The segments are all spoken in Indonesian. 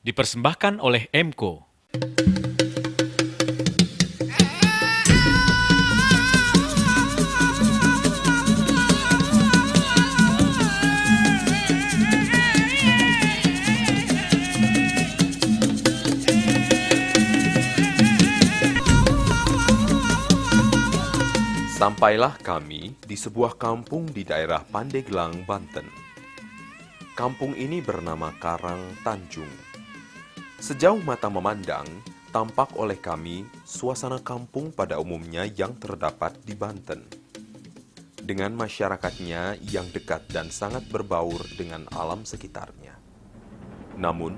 Dipersembahkan oleh Emco. Sampailah kami di sebuah kampung di daerah Pandeglang, Banten. Kampung ini bernama Karang Tanjung. Sejauh mata memandang, tampak oleh kami suasana kampung pada umumnya yang terdapat di Banten. Dengan masyarakatnya yang dekat dan sangat berbaur dengan alam sekitarnya. Namun,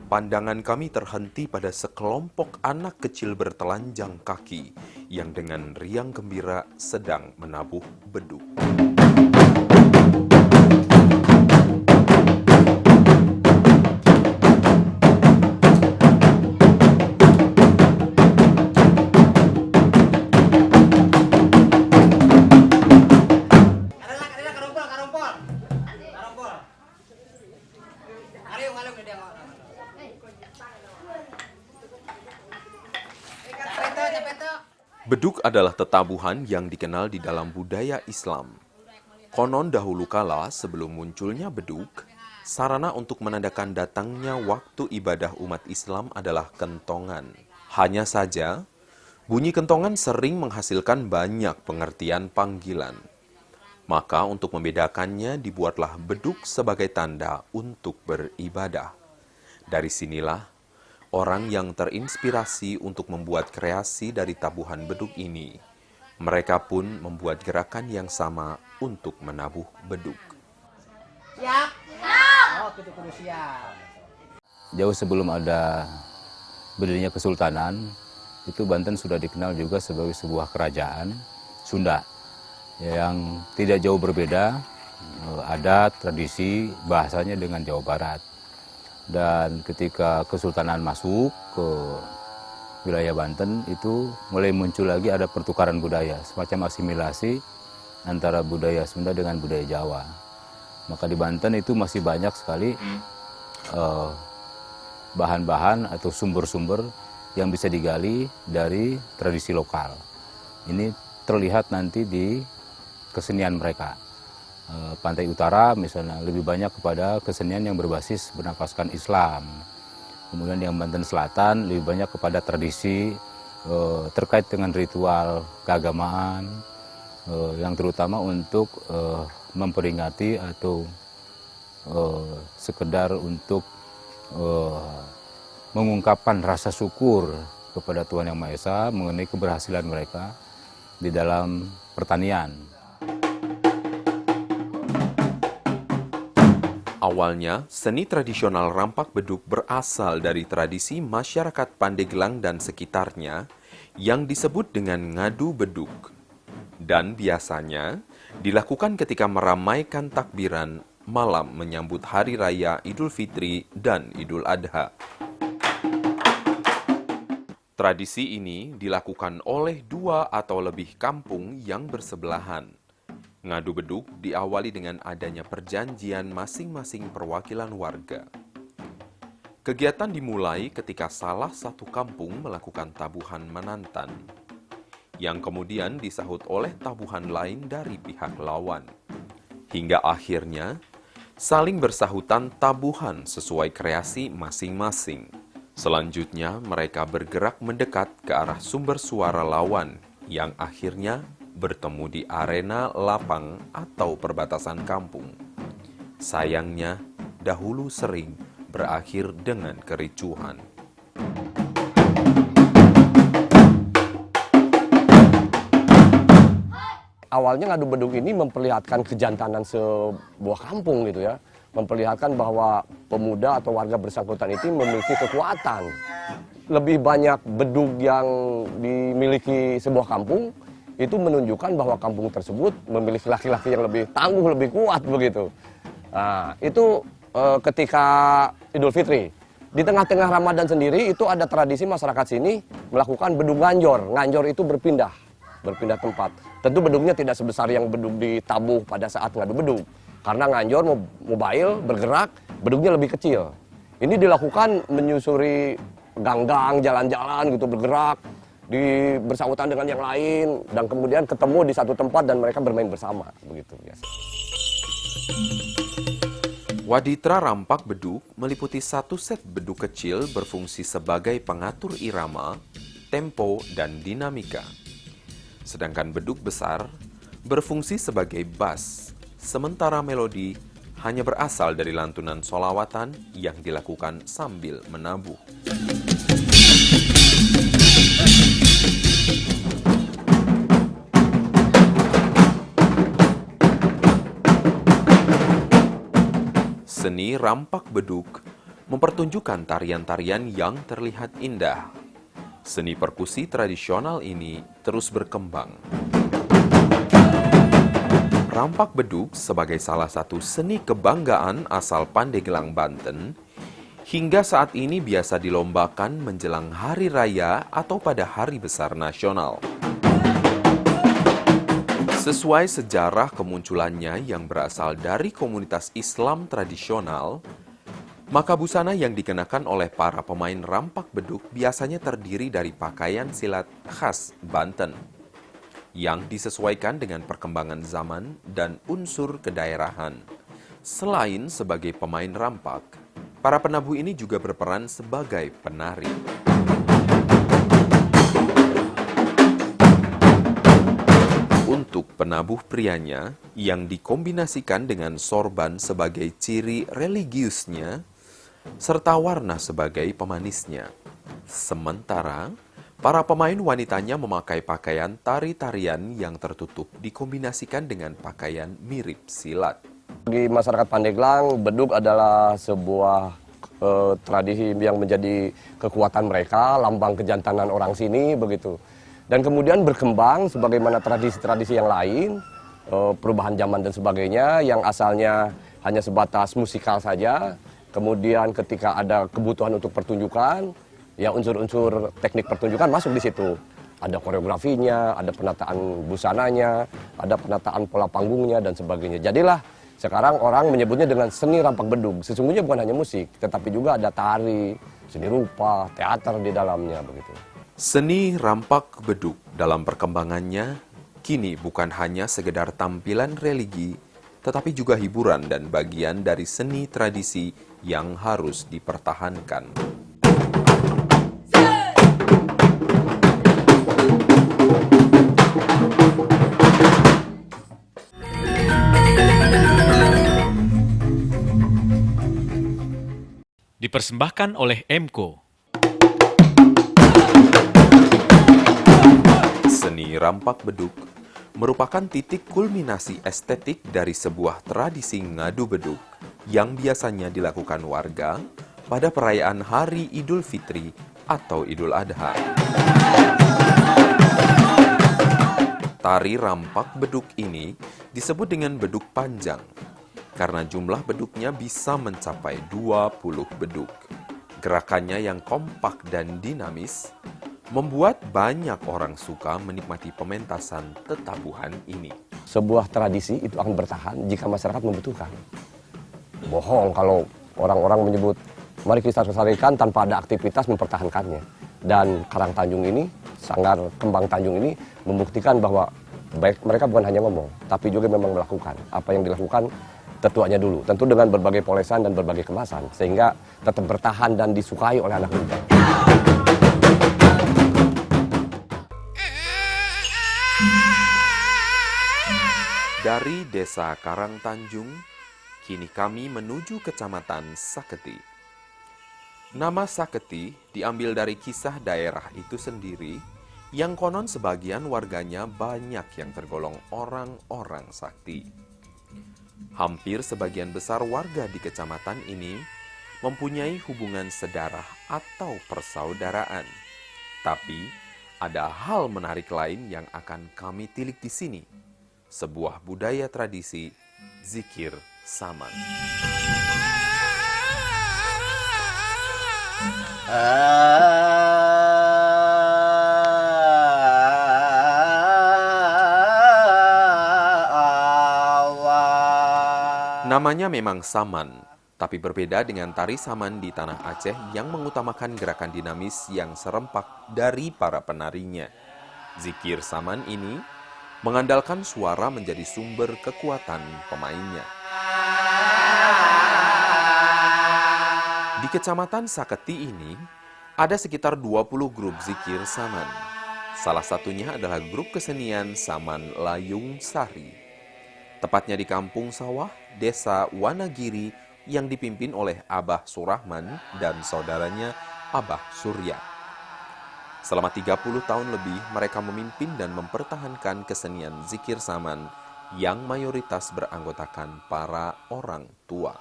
pandangan kami terhenti pada sekelompok anak kecil bertelanjang kaki yang dengan riang gembira sedang menabuh beduk. Beduk adalah tetabuhan yang dikenal di dalam budaya Islam. Konon dahulu kala sebelum munculnya beduk, sarana untuk menandakan datangnya waktu ibadah umat Islam adalah kentongan. Hanya saja, bunyi kentongan sering menghasilkan banyak pengertian panggilan. Maka untuk membedakannya dibuatlah beduk sebagai tanda untuk beribadah. Dari sinilah orang yang terinspirasi untuk membuat kreasi dari tabuhan beduk ini, mereka pun membuat gerakan yang sama untuk menabuh beduk. Siap. Siap. Oh, kudu siap. Jauh sebelum ada berdirinya Kesultanan, itu Banten sudah dikenal juga sebagai sebuah kerajaan Sunda yang tidak jauh berbeda adat, tradisi, bahasanya dengan Jawa Barat. Dan ketika Kesultanan masuk ke wilayah Banten, itu mulai muncul lagi ada pertukaran budaya, semacam asimilasi antara budaya Sunda dengan budaya Jawa. Maka di Banten itu masih banyak sekali bahan-bahan atau sumber-sumber yang bisa digali dari tradisi lokal. Ini terlihat nanti di kesenian mereka. Pantai Utara misalnya lebih banyak kepada kesenian yang berbasis bernafaskan Islam. Kemudian yang Banten Selatan lebih banyak kepada tradisi terkait dengan ritual keagamaan yang terutama untuk memperingati atau sekedar untuk mengungkapkan rasa syukur kepada Tuhan Yang Maha Esa mengenai keberhasilan mereka di dalam pertanian. Awalnya, seni tradisional rampak beduk berasal dari tradisi masyarakat Pandeglang dan sekitarnya yang disebut dengan ngadu beduk. Dan biasanya dilakukan ketika meramaikan takbiran malam menyambut Hari Raya Idul Fitri dan Idul Adha. Tradisi ini dilakukan oleh 2 atau lebih kampung yang bersebelahan. Ngadu beduk diawali dengan adanya perjanjian masing-masing perwakilan warga. Kegiatan dimulai ketika salah satu kampung melakukan tabuhan menantan, yang kemudian disahut oleh tabuhan lain dari pihak lawan. Hingga akhirnya, saling bersahutan tabuhan sesuai kreasi masing-masing. Selanjutnya, mereka bergerak mendekat ke arah sumber suara lawan, yang akhirnya bertemu di arena lapang atau perbatasan kampung. Sayangnya, dahulu sering berakhir dengan kericuhan. Awalnya ngadu beduk ini memperlihatkan kejantanan sebuah kampung gitu ya. Memperlihatkan bahwa pemuda atau warga bersangkutan itu memiliki kekuatan. Lebih banyak beduk yang dimiliki sebuah kampung, itu menunjukkan bahwa kampung tersebut memiliki laki-laki yang lebih tangguh, lebih kuat begitu. Nah, itu ketika Idul Fitri. Di tengah-tengah Ramadan sendiri itu ada tradisi masyarakat sini melakukan beduk nganjor. Nganjor itu berpindah tempat. Tentu beduknya tidak sebesar yang beduk ditabuh pada saat ngadu beduk. Karena nganjor mobile, bergerak, beduknya lebih kecil. Ini dilakukan menyusuri gang-gang, jalan-jalan gitu, bergerak, bersangkutan dengan yang lain, dan kemudian ketemu di satu tempat dan mereka bermain bersama, begitu biasa. Waditra rampak beduk meliputi satu set beduk kecil berfungsi sebagai pengatur irama, tempo, dan dinamika. Sedangkan beduk besar berfungsi sebagai bass, sementara melodi hanya berasal dari lantunan solawatan yang dilakukan sambil menabuh. Seni rampak beduk mempertunjukkan tarian-tarian yang terlihat indah. Seni perkusi tradisional ini terus berkembang. Rampak beduk sebagai salah satu seni kebanggaan asal Pandeglang, Banten, hingga saat ini biasa dilombakan menjelang hari raya atau pada hari besar nasional. Sesuai sejarah kemunculannya yang berasal dari komunitas Islam tradisional, maka busana yang dikenakan oleh para pemain rampak beduk biasanya terdiri dari pakaian silat khas Banten, yang disesuaikan dengan perkembangan zaman dan unsur kedaerahan. Selain sebagai pemain rampak, para penabuh ini juga berperan sebagai penari. Untuk penabuh prianya, yang dikombinasikan dengan sorban sebagai ciri religiusnya, serta warna sebagai pemanisnya. Sementara, para pemain wanitanya memakai pakaian tari-tarian yang tertutup dikombinasikan dengan pakaian mirip silat. Di masyarakat Pandeglang, beduk adalah sebuah tradisi yang menjadi kekuatan mereka, lambang kejantanan orang sini, begitu. Dan kemudian berkembang sebagaimana tradisi-tradisi yang lain, perubahan zaman dan sebagainya, yang asalnya hanya sebatas musikal saja. Kemudian ketika ada kebutuhan untuk pertunjukan, ya unsur-unsur teknik pertunjukan masuk di situ. Ada koreografinya, ada penataan busananya, ada penataan pola panggungnya, dan sebagainya. Jadilah sekarang orang menyebutnya dengan seni rampak beduk. Sesungguhnya bukan hanya musik, tetapi juga ada tari, seni rupa, teater di dalamnya, begitu. Seni rampak beduk dalam perkembangannya kini bukan hanya sekedar tampilan religi, tetapi juga hiburan dan bagian dari seni tradisi yang harus dipertahankan. Dipersembahkan oleh Emco. Seni rampak beduk merupakan titik kulminasi estetik dari sebuah tradisi ngadu beduk yang biasanya dilakukan warga pada perayaan Hari Idul Fitri atau Idul Adha. Tari rampak beduk ini disebut dengan beduk panjang karena jumlah beduknya bisa mencapai 20 beduk. Gerakannya yang kompak dan dinamis membuat banyak orang suka menikmati pementasan tetabuhan ini. Sebuah tradisi itu akan bertahan jika masyarakat membutuhkan. Bohong kalau orang-orang menyebut, mari kita lestarikan tanpa ada aktivitas mempertahankannya. Dan Karang Tanjung ini, Sanggar Kembang Tanjung ini membuktikan bahwa baik mereka bukan hanya ngomong, tapi juga memang melakukan. Apa yang dilakukan tetuanya dulu, tentu dengan berbagai polesan dan berbagai kemasan, sehingga tetap bertahan dan disukai oleh anak muda. Dari Desa Karang Tanjung, kini kami menuju Kecamatan Saketi. Nama Saketi diambil dari kisah daerah itu sendiri, yang konon sebagian warganya banyak yang tergolong orang-orang sakti. Hampir sebagian besar warga di kecamatan ini mempunyai hubungan sedarah atau persaudaraan. Tapi, ada hal menarik lain yang akan kami tilik di sini. Sebuah budaya tradisi zikir saman. Namanya memang saman, Tapi berbeda dengan tari saman di tanah Aceh yang mengutamakan gerakan dinamis yang serempak dari para penarinya. Zikir saman ini mengandalkan suara menjadi sumber kekuatan pemainnya. Di Kecamatan Saketi ini, ada sekitar 20 grup zikir saman. Salah satunya adalah grup kesenian Saman Layung Sari. Tepatnya di Kampung Sawah, Desa Wanagiri yang dipimpin oleh Abah Surahman dan saudaranya Abah Surya. Selama 30 tahun lebih, mereka memimpin dan mempertahankan kesenian zikir saman yang mayoritas beranggotakan para orang tua.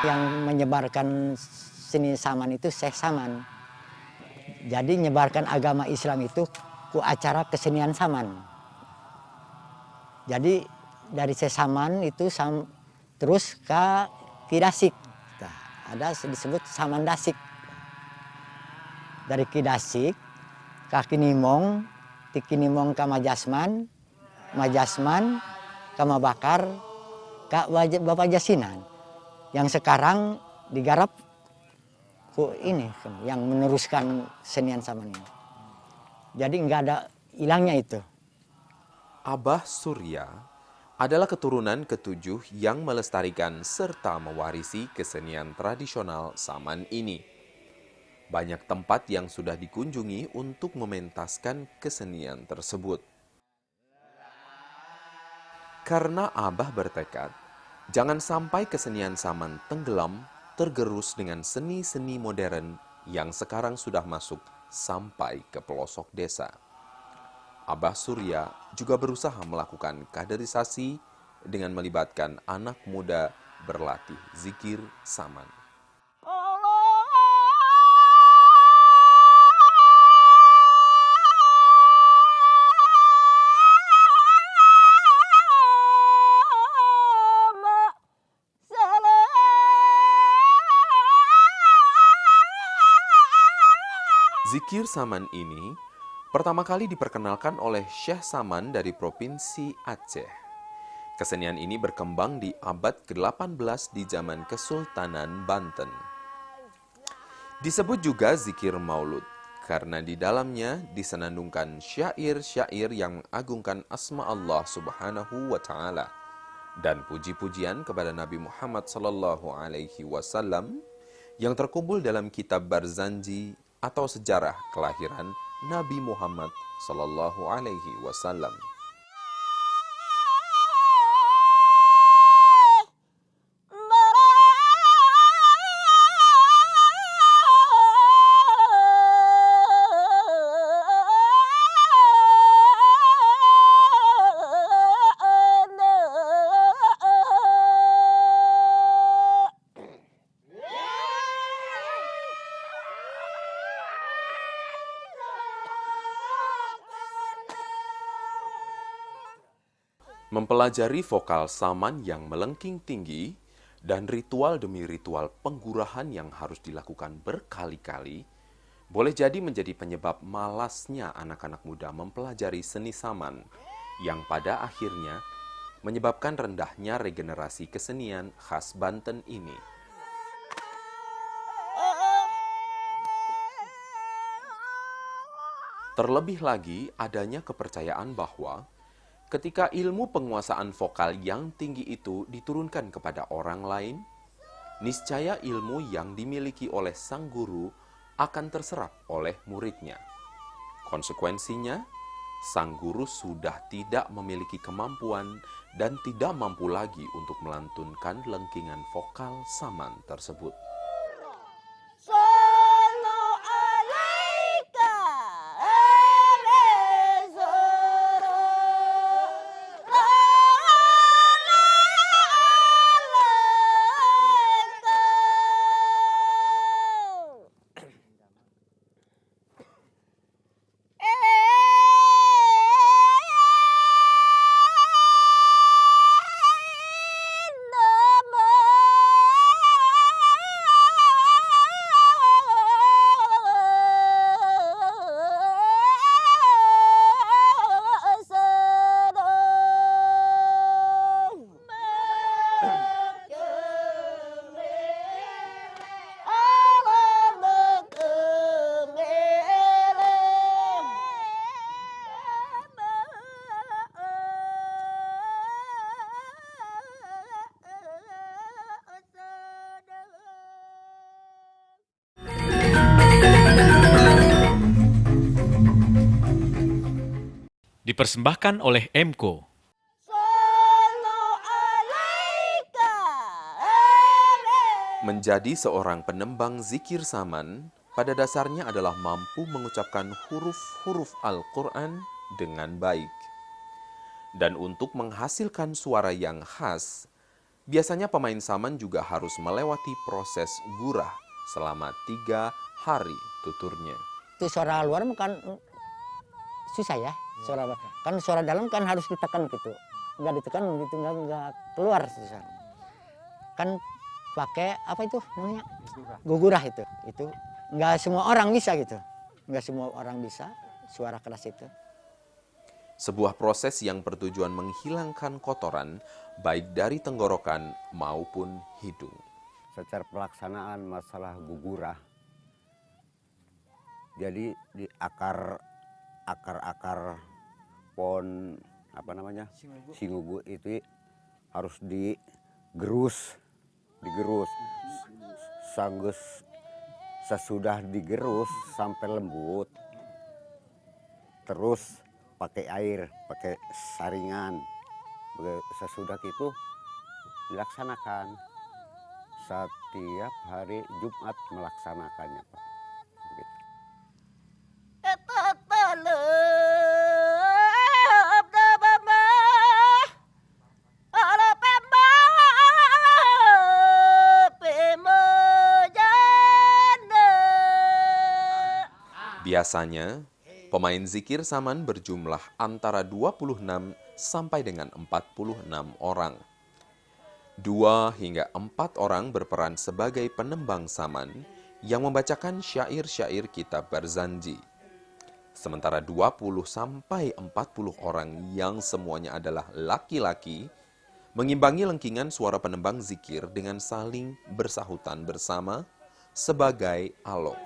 Yang menyebarkan seni saman itu Syekh Saman. Jadi menyebarkan agama Islam itu ku acara kesenian saman. Jadi dari Syekh Saman itu terus ke Kidasik. Nah, ada disebut Saman Dasik. Dari Kidasik ke Kinimong, di Kinimong ke Majasman, Majasman ke Mabakar, ke Bapak Jasinan. Yang sekarang digarap ini yang meneruskan kesenian saman ini. Jadi nggak ada hilangnya itu. Abah Surya adalah keturunan ketujuh yang melestarikan serta mewarisi kesenian tradisional saman ini. Banyak tempat yang sudah dikunjungi untuk mementaskan kesenian tersebut. Karena Abah bertekad, jangan sampai kesenian saman tenggelam tergerus dengan seni-seni modern yang sekarang sudah masuk sampai ke pelosok desa. Abah Surya juga berusaha melakukan kaderisasi dengan melibatkan anak muda berlatih zikir saman. Zikir saman ini pertama kali diperkenalkan oleh Syekh Saman dari Provinsi Aceh. Kesenian ini berkembang di abad ke-18 di zaman Kesultanan Banten. Disebut juga zikir maulud, karena di dalamnya disenandungkan syair-syair yang mengagungkan asma Allah Subhanahu wa Ta'ala dan puji-pujian kepada Nabi Muhammad SAW yang terkumpul dalam kitab Barzanji atau sejarah kelahiran Nabi Muhammad SAW. Mempelajari vokal saman yang melengking tinggi dan ritual demi ritual penggurahan yang harus dilakukan berkali-kali, boleh jadi menjadi penyebab malasnya anak-anak muda mempelajari seni saman yang pada akhirnya menyebabkan rendahnya regenerasi kesenian khas Banten ini. Terlebih lagi adanya kepercayaan bahwa ketika ilmu penguasaan vokal yang tinggi itu diturunkan kepada orang lain, niscaya ilmu yang dimiliki oleh sang guru akan terserap oleh muridnya. Konsekuensinya, sang guru sudah tidak memiliki kemampuan dan tidak mampu lagi untuk melantunkan lengkingan vokal saman tersebut. Dipersembahkan oleh Emco. Menjadi seorang penembang zikir saman, pada dasarnya adalah mampu mengucapkan huruf-huruf Al-Quran dengan baik. Dan untuk menghasilkan suara yang khas, biasanya pemain saman juga harus melewati proses gurah selama 3 hari tuturnya. Itu suara luar kan susah ya. Suara dalam kan harus ditekan gitu. Nggak ditekan gitu, nggak keluar susah. Kan pakai apa itu namanya? Gugurah itu. Itu nggak semua orang bisa gitu. Nggak semua orang bisa suara keras itu. Sebuah proses yang bertujuan menghilangkan kotoran baik dari tenggorokan maupun hidung. Secara pelaksanaan masalah gugurah, jadi di akar pohon singugu itu harus digerus sesudah digerus sampai lembut, terus pakai air, pakai saringan. Sesudah itu dilaksanakan setiap hari Jumat melaksanakannya, Pak. Begitu. Biasanya, pemain zikir saman berjumlah antara 26 sampai dengan 46 orang. 2 hingga 4 orang berperan sebagai penembang saman yang membacakan syair-syair kitab Barzanji. Sementara 20 sampai 40 orang yang semuanya adalah laki-laki mengimbangi lengkingan suara penembang zikir dengan saling bersahutan bersama sebagai alog.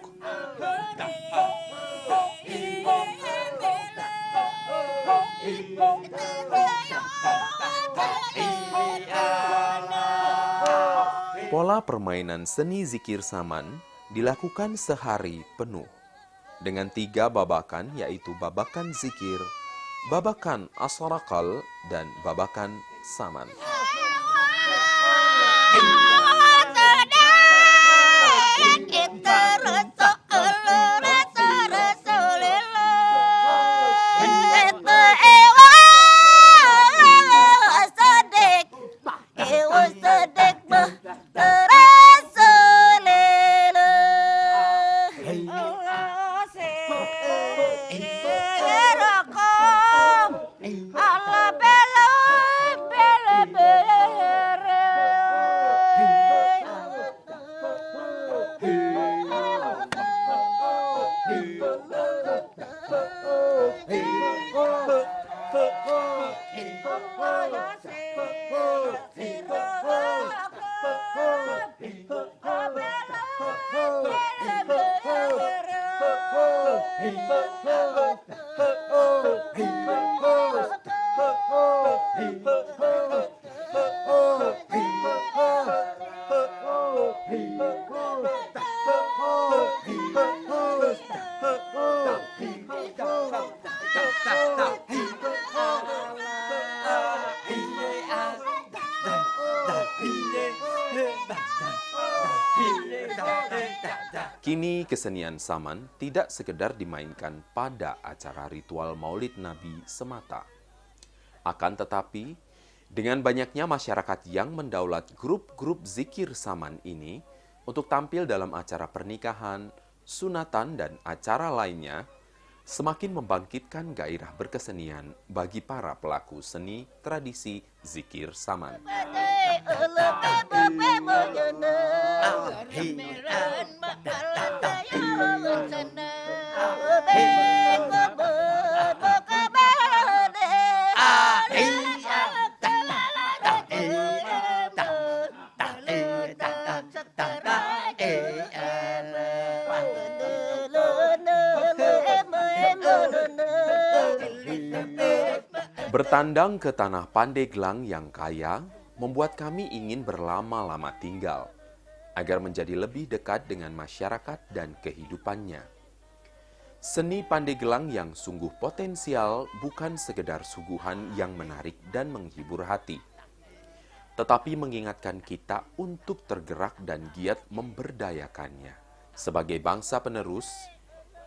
Pola permainan seni zikir saman dilakukan sehari penuh dengan 3 babakan, yaitu babakan zikir, babakan asharakal, dan babakan saman. Kini kesenian saman tidak sekedar dimainkan pada acara ritual Maulid Nabi semata. Akan tetapi, dengan banyaknya masyarakat yang mendaulat grup-grup zikir saman ini untuk tampil dalam acara pernikahan, sunatan, dan acara lainnya, semakin membangkitkan gairah berkesenian bagi para pelaku seni tradisi zikir saman. Bertandang ke tanah Pandeglang yang kaya, membuat kami ingin berlama-lama tinggal, agar menjadi lebih dekat dengan masyarakat dan kehidupannya. Seni Pandegelang yang sungguh potensial bukan sekedar suguhan yang menarik dan menghibur hati, tetapi mengingatkan kita untuk tergerak dan giat memberdayakannya. Sebagai bangsa penerus,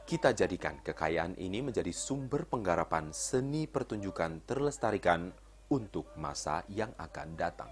kita jadikan kekayaan ini menjadi sumber penggarapan seni pertunjukan terlestarikan untuk masa yang akan datang.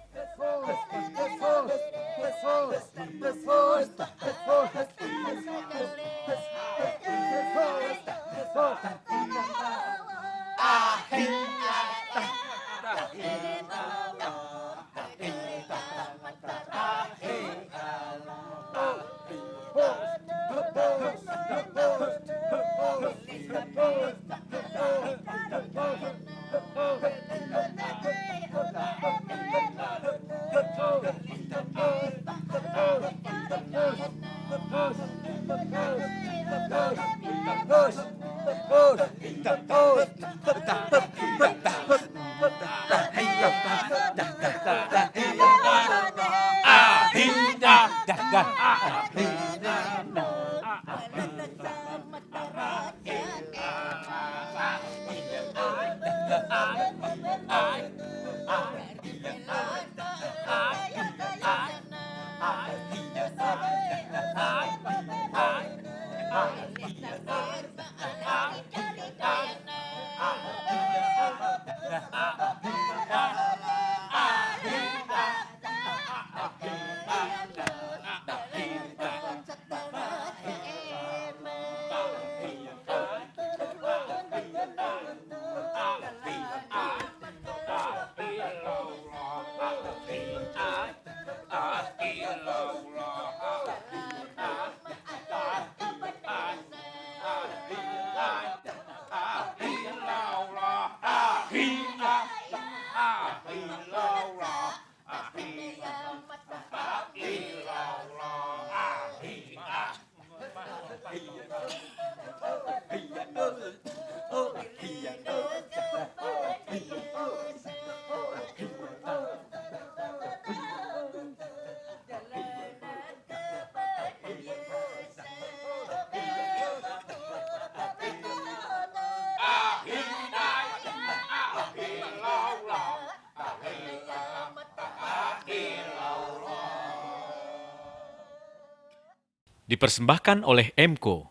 Dipersembahkan oleh MCO.